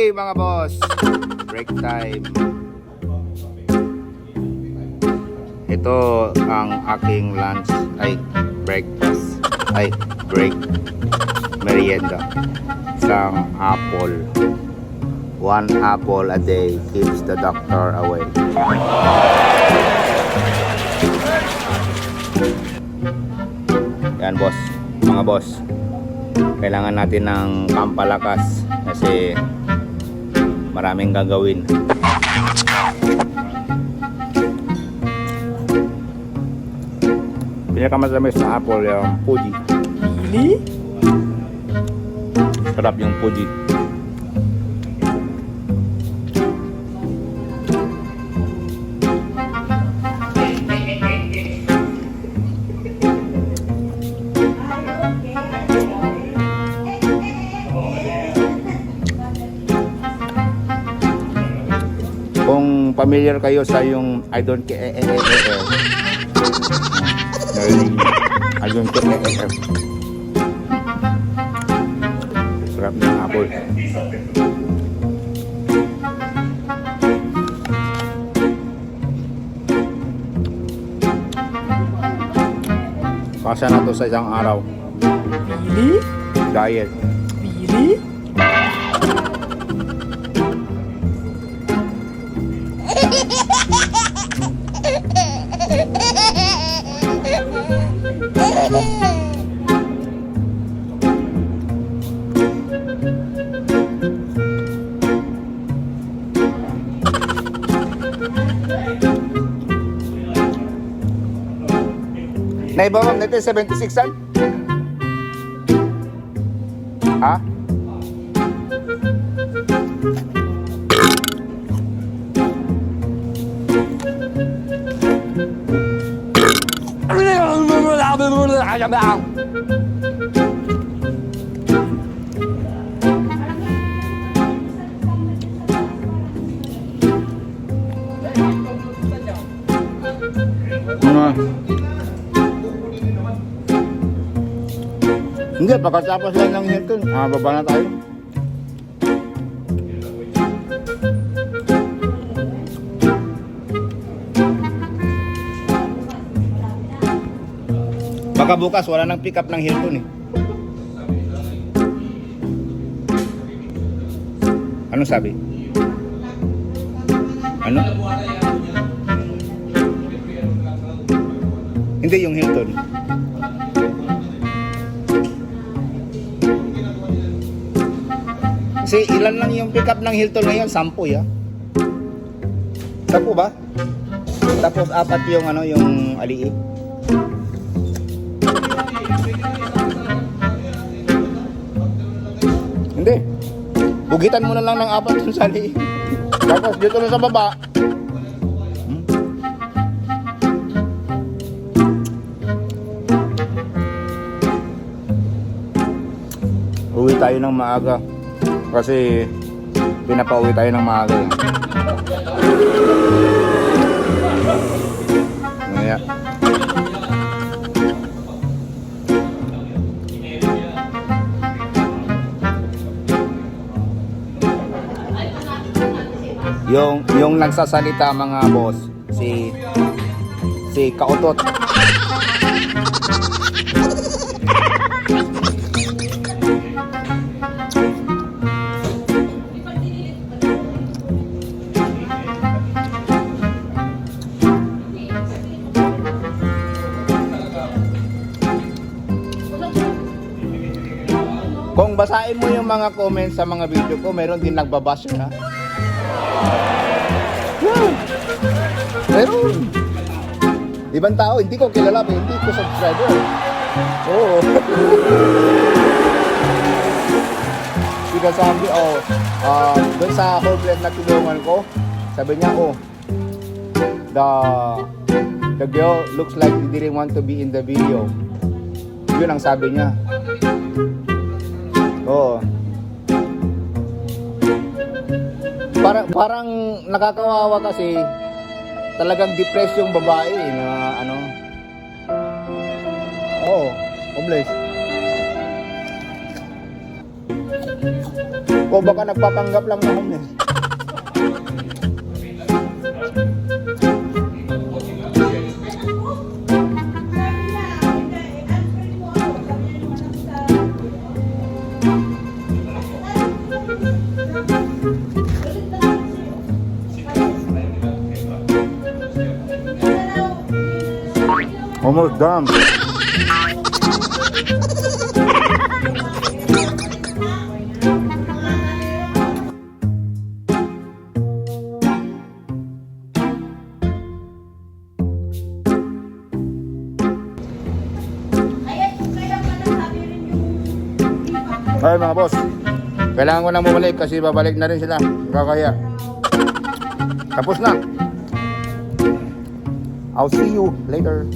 Okay mga boss, break time. Ito ang aking lunch, breakfast, break, merienda. Isang apple. One apple a day keeps the doctor away. Yan boss, mga boss. Kailangan natin ng pampalakas kasi maraming gagawin. Pinakamatamis na apple yung Fuji. Really? Sarap yung Fuji. Kung familiar kayo sa yung I don't care, I don't care, sarap ng apple. Kasya na to sa isang araw. Really? Diet. Really? Naiba ma'am, natin 76 an? Ha? Hindi, pagkatapos lang ng Hilton, baba na tayo. Baka bukas wala nang pick up ng Hilton eh. Ano sabi? Ano? Hindi yung Hilton. Kasi ilan lang yung pick up ng Hilton ngayon? 10 ya? 10 ba? Tapos 4 yung yung aliit. Hindi. Bugitan mo na lang ng 4 yung sa aliit. Tapos dito na sa baba. Uwi tayo ng maaga. Kasi pinapauwi tayo ng maaga. Kaya yung nagsasalita mga boss, si Kautot. Kung basahin mo yung mga comments sa mga video ko, meron din nagbabash ha. Meron. Ibang tao, hindi ko kilala, hindi ko subscriber. Oo. Sinasabi, doon sa whole na tulungan ko, sabi niya, the girl looks like she didn't want to be in the video. Yun ang sabi niya. Oo. Parang nakakawawa kasi talagang depressed yung babae na homeless. Ako baka nagpapanggap lang na homeless. Almost done. Ay mga boss, kailangan ko na bumalik kasi babalik na rin sila. Kakaya. Tapos na. I'll see you later.